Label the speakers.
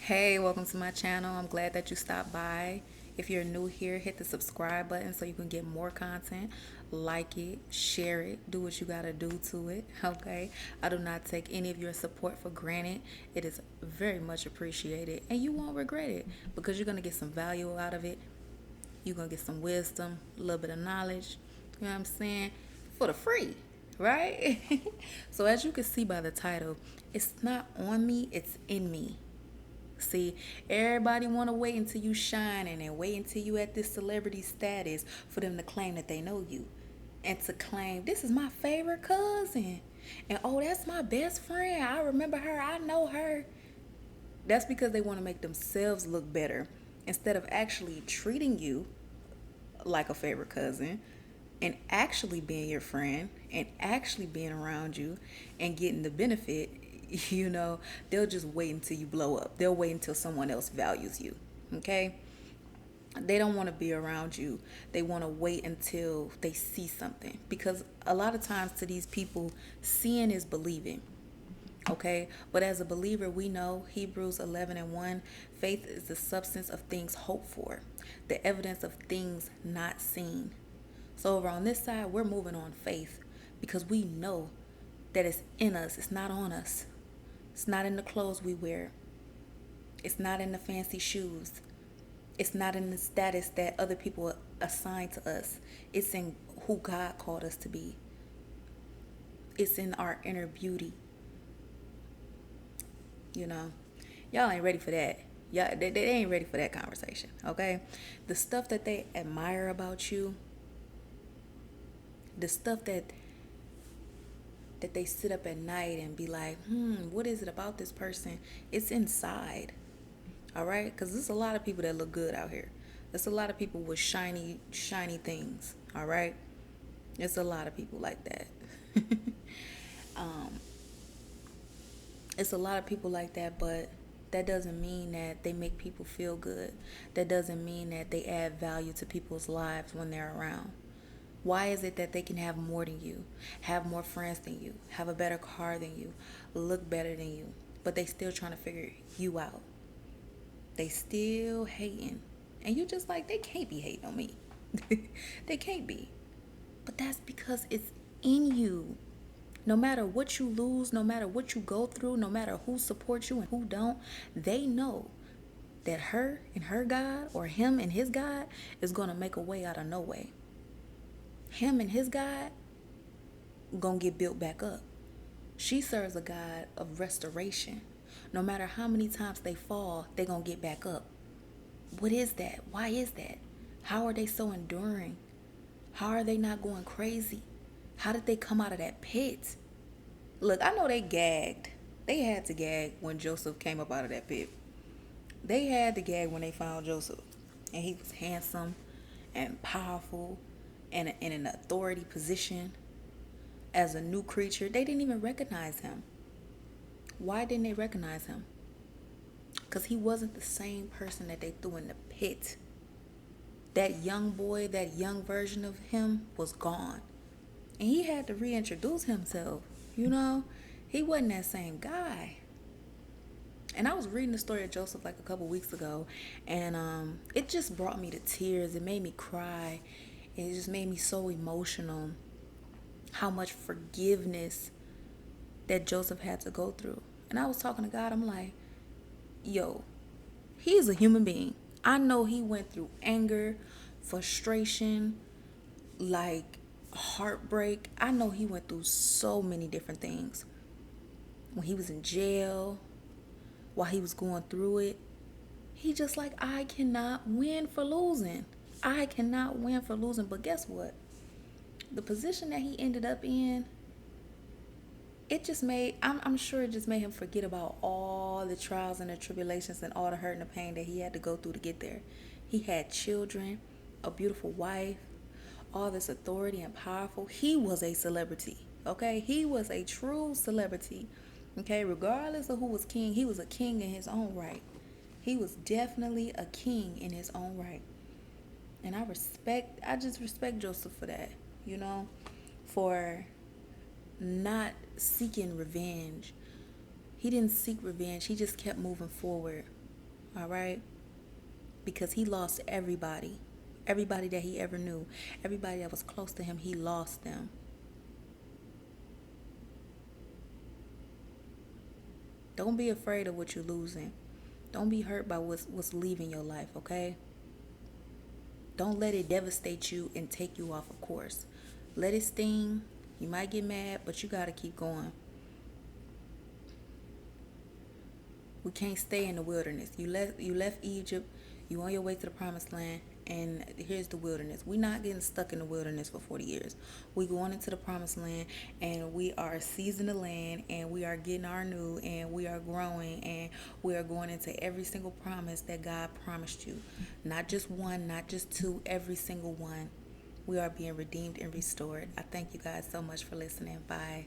Speaker 1: Hey, welcome to my channel. I'm glad that you stopped by. If you're new here, hit the subscribe button so you can get more content. Like it, share it, do what you gotta do to it, okay? I do not take any of your support for granted. It is very much appreciated, and you won't regret it because you're gonna get some value out of it. You're gonna get some wisdom, a little bit of knowledge, you know what I'm saying? For the free, right? So as you can see by the title, it's not on me, it's in me. See, everybody want to wait until you shine and wait until you at this celebrity status for them to claim that they know you and to claim this is my favorite cousin and oh, that's my best friend. I remember her. I know her. That's because they want to make themselves look better instead of actually treating you like a favorite cousin and actually being your friend and actually being around you and getting the benefit. They'll just wait until you blow up. They'll wait until someone else values you. Okay? They don't want to be around you. They want to wait until they see something. Because a lot of times to these people, seeing is believing. Okay? But as a believer, we know Hebrews 11:1, faith is the substance of things hoped for, the evidence of things not seen. So over on this side, we're moving on faith because we know that it's in us, it's not on us. It's not in the clothes we wear. It's not in the fancy shoes. It's not in the status that other people assign to us. It's in who God called us to be. It's in our inner beauty. You know, y'all ain't ready for that. They ain't ready for that conversation, okay? The stuff that they admire about you, the stuff that they sit up at night and be like, what is it about this person? It's inside, all right? Because there's a lot of people that look good out here. There's a lot of people with shiny things, all right? There's a lot of people like that. It's a lot of people like that, but that doesn't mean that they make people feel good. That doesn't mean that they add value to people's lives when they're around. Why is it that they can have more than you, have more friends than you, have a better car than you, look better than you, but they still trying to figure you out? They still hating. And you just like, they can't be hating on me. They can't be. But that's because it's in you. No matter what you lose, no matter what you go through, no matter who supports you and who don't, they know that her and her God or him and his God is going to make a way out of no way. Him and his God gonna get built back up. She serves a God of restoration. No matter how many times they fall, they gonna get back up. What is that? Why is that? How are they so enduring? How are they not going crazy? How did they come out of that pit? Look, I know they gagged. They had to gag when Joseph came up out of that pit. They had to gag when they found Joseph. And he was handsome and powerful and in an authority position as a new creature. They didn't even recognize him. Why didn't they recognize him? Because he wasn't the same person that they threw in the pit. That young boy, that young version of him was gone. And he had to reintroduce himself, He wasn't that same guy. And I was reading the story of Joseph like a couple weeks ago, and it just brought me to tears. It made me cry. It just made me so emotional how much forgiveness that Joseph had to go through. And I was talking to God. I'm like, yo, he's a human being. I know he went through anger, frustration, like heartbreak. I know he went through so many different things. When he was in jail, while he was going through it, he just like, I cannot win for losing. I cannot win for losing. But guess what? The position that he ended up in, I'm sure it just made him forget about all the trials and the tribulations and all the hurt and the pain that he had to go through to get there. He had children, a beautiful wife, all this authority and powerful. He was a celebrity, okay? He was a true celebrity, okay? Regardless of who was king, he was a king in his own right. He was definitely a king in his own right. And I just respect Joseph for that, for not seeking revenge. He didn't seek revenge. He just kept moving forward. All right? Because he lost everybody. Everybody that he ever knew. Everybody that was close to him, he lost them. Don't be afraid of what you're losing. Don't be hurt by what's leaving your life, okay? Don't let it devastate you and take you off of course. Let it sting. You might get mad, but you got to keep going. We can't stay in the wilderness. You left Egypt. You on your way to the promised land, and here's the wilderness. We're not getting stuck in the wilderness for 40 years. We going into the promised land, and we are seizing the land, and we are getting our new, and we are growing, and we are going into every single promise that God promised you. Not just one, not just two, every single one. We are being redeemed and restored. I thank you guys so much for listening. Bye.